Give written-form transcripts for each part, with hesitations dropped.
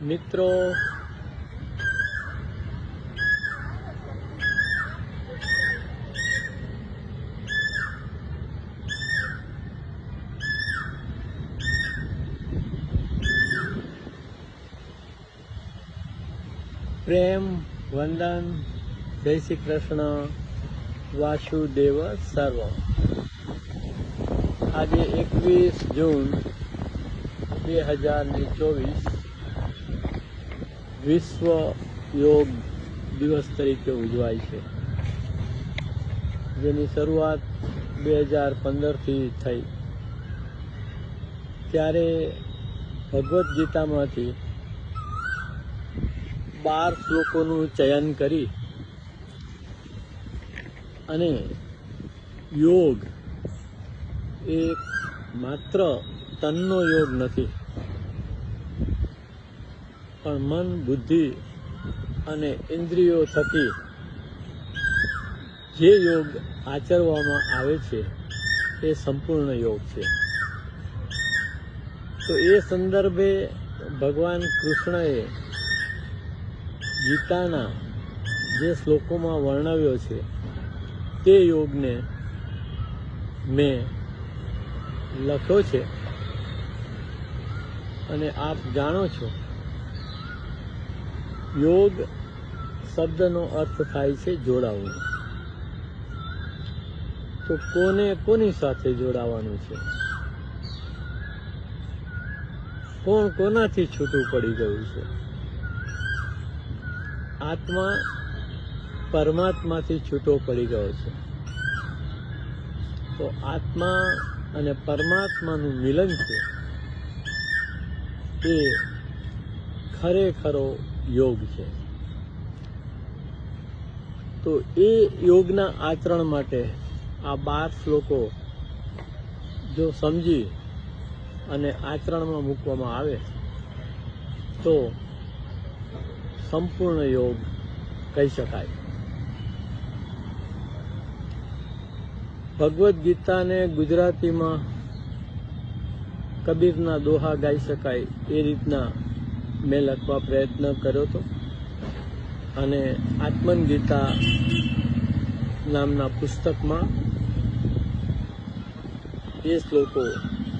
મિત્રો પ્રેમ વંદન, જય શ્રી કૃષ્ણ, વાસુદેવ સર્વ. આજે 21 જૂન 2024 વિશ્વ યોગ દિવસ તરીકે ઉજવાય છે, જેની શરૂઆત 2015થી થઈ. ત્યારે ભગવદ્ ગીતામાંથી 12 શ્લોકોનું ચયન કરી અને યોગ એ માત્ર તનનો યોગ નથી, પણ મન, બુદ્ધિ અને ઇન્દ્રિયો થકી જે યોગ આચરવામાં આવે છે એ સંપૂર્ણ યોગ છે. તો એ સંદર્ભે ભગવાન કૃષ્ણએ ગીતાના જે શ્લોકોમાં વર્ણવ્યો છે તે યોગને મેં લખ્યો છે. અને આપ જાણો છો, યોગ શબ્દનો અર્થ થાય છે જોડાવું. તો કોને કોની સાથે જોડાવાનું છે? કોણ કોનાથી છૂટું પડી ગયું છે? આત્મા પરમાત્માથી છૂટો પડી ગયો છે. તો આત્મા અને પરમાત્માનું મિલન છે એ ખરેખરો યોગ છે. તો એ યોગના આચરણ માટે આ 12 શ્લોકો જો સમજી અને આચરણમાં મૂકવામાં આવે તો સંપૂર્ણ યોગ કહી શકાય. ભગવદ્ ગીતાને ગુજરાતીમાં કબીરના દોહા ગાઈ શકાય એ રીતના મેં લખવા પ્રયત્ન કર્યો હતો. અને આત્મન ગીતા નામના પુસ્તકમાં એ શ્લોકો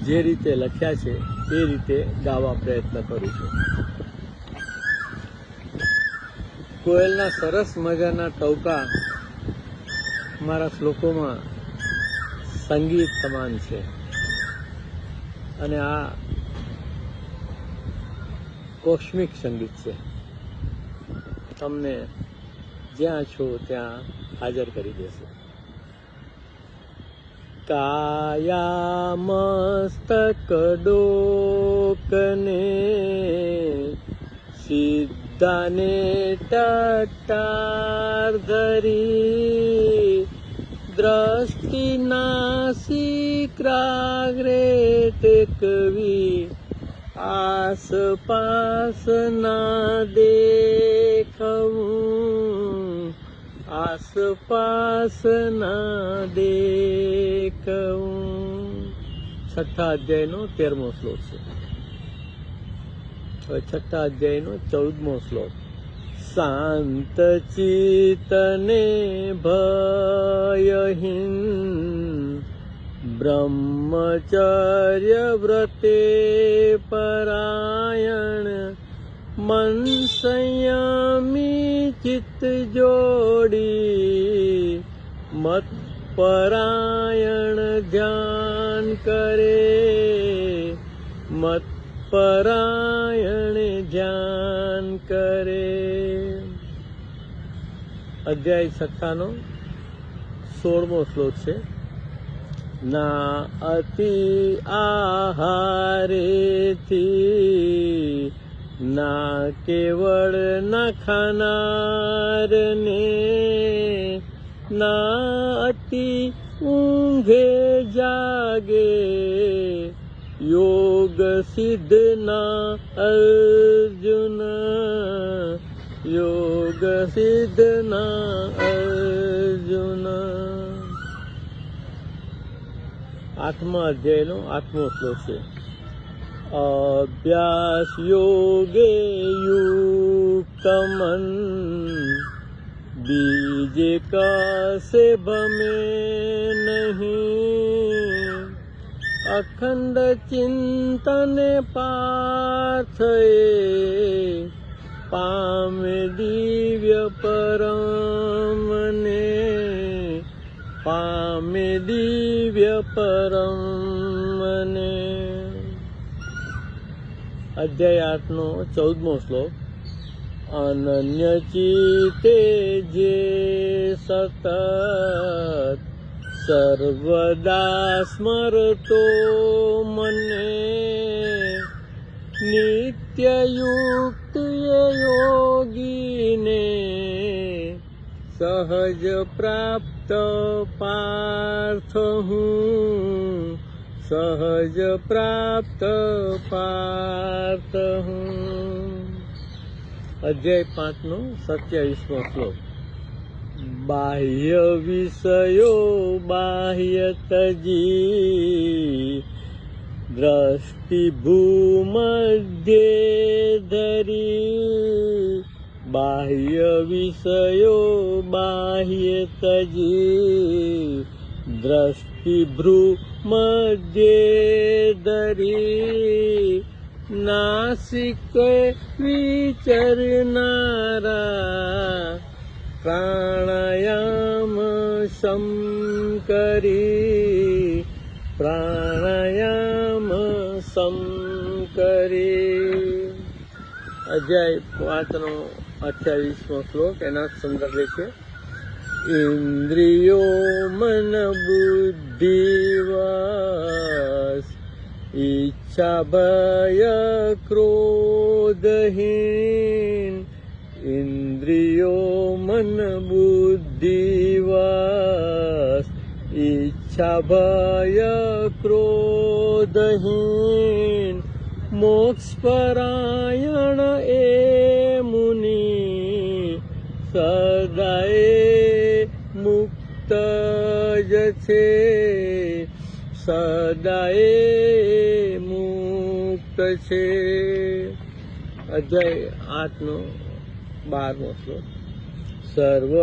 જે રીતે લખ્યા છે એ રીતે ગાવા પ્રયત્ન કરું છું. કોયલના સરસ મજાના ટહુકા મારા શ્લોકોમાં સંગીત સમાન છે. અને આ કોસ્મિક સંગીત છે, તમને જ્યાં છો ત્યાં હાજર કરી દેશે. કાયા મસ્તક ડોકને સિદ્ધાને ટટ્ટાર ધરી દ્રષ્ટિ નાસિક્રાગ્રે ટેકવી આસપાસ ના દેખવું, આસપાસ ના દેખવું. 6થા અધ્યાયનો 13મો શ્લોક છે. હવે 6થા અધ્યાયનો 14મો શ્લોક. શાંત ચિત્તને ભયહીન બ્રહ્મચર્ય વ્રતે પરાયણ મન સંયમી ચિત્ત જોડી મત પરાયણ ધ્યાન કરે, મત પરાયણ ધ્યાન કરે. અધ્યાય 6નો 16મો શ્લોક છે. ના અતિ આહારેથી ના કેવળ ના ખાનારને ના અતિ ઊંઘે જાગે યોગ સિદ્ધ ના અર્જુન, યોગ સિદ્ધ ના અર્જુન. 8મા અધ્યાયનો 8મો શ્લોક છે. अभ्यास योगे युक्त मन बीजे कसे भमे नहीं अखंड चिंतन पार्थ पामे दिव्य परम ने पामे दिव्य परम ने। अध्याय 8નો 14મો શ્લોક। अनन्य चिते जे सतत सर्वदा स्मरतो मने नित्ययुक्त योगिने सहज प्राप्त पार्थ हूँ सहज प्राप्त पार्थ हूँ। अध्याय 5નો 27મો શ્લોક। बाह्य विषयो बाह्य तजी दृष्टि भूमध्ये धरी बाह्य विषयो बाह्य तजी दृष्टि भ्रू मध्ये धरी नासिक विचरनारा प्राणायाम संकरी प्राणायाम संकरी। अध्याय 5નો 28મો શ્લોક। એના સંદર્ભે છે इंद्रियो मन बुद्धि वश इच्छा भय क्रोधहीन इंद्रियो मन बुद्धि वश इच्छा भय क्रोधहीन मोक्ष परायण ए मुनि सदाए मुक्त जछे सदाए मुक्त छे। अध्याय 8નો 12મો શ્લોક। सर्व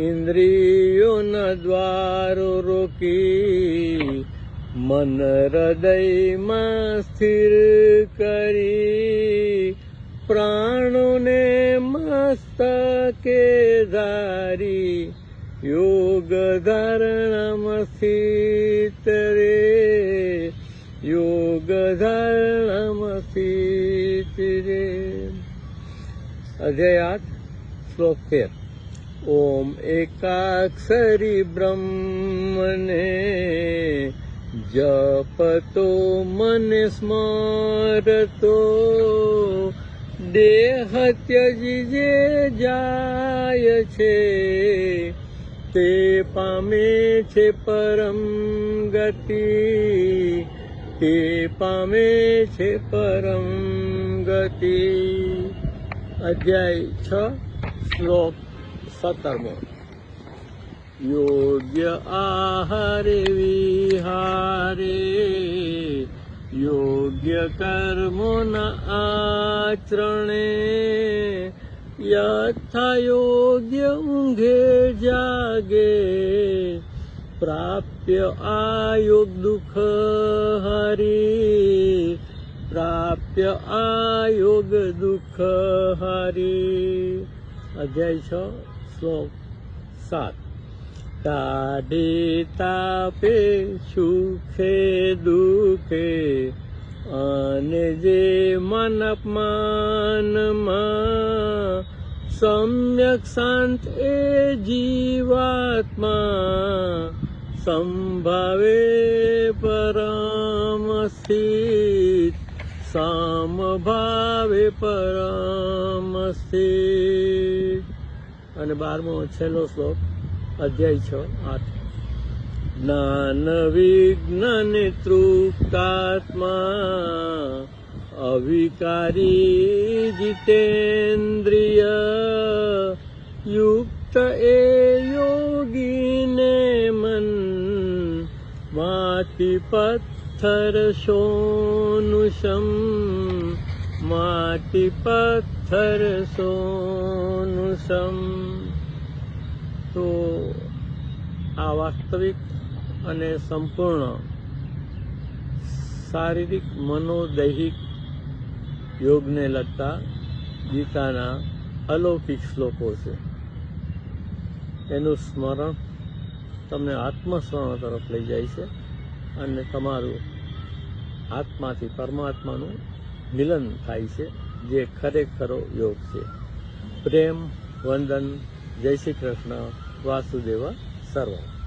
इंद्रियों न द्वारो रोकी मन हृदय में स्थिर करी प्राणों ने मस्तके धारी योग धारणा में स्थित रे योग धारणा में स्थित रे। अध्याय 8 श्लोक 13। ओम एकाक्षरी ब्रह्मणे जपतो मन स्मरतो देह त्यजी जे जाय छे ते पामे छे परम गति ते पामे छे परम गति। अध्याय 6 श्लोक 17मो। योग्य आहारे विहारे योग्य कर्मो न आचरणे यथा योग्य ऊंघे जागे प्राप्य आयोग दुख हरि प्राप्य आयोग दुख हरि। अध्याय 6 श्लोक 7। ताडे तापे सुखे दुखे अने जे मन अपमान सम्यक शांत ए जीवात्मा संभावे परम स्थित समभावे परम स्थित। અને 12મો છેલ્લો શ્લોક अध्याय 6 8। ज्ञान विज्ञान तृप्तात्मा अविकारी जितेन्द्रिय युक्त ए योगी ने मन माति पत પથ્થર સોનું સમ, માટી પથ્થર સોનું સમ. તો આ વાસ્તવિક અને સંપૂર્ણ શારીરિક મનોદૈહિક યોગને લગતા ગીતાના અલૌકિક શ્લોકો છે. એનું સ્મરણ તમને આત્મસ્મરણ તરફ લઈ જાય છે અને તમારું આત્માથી પરમાત્માનું મિલન થાય છે, જે ખરેખરો યોગ છે. પ્રેમ વંદન. જય શ્રી કૃષ્ણ. વાસુદેવ સર્વમ.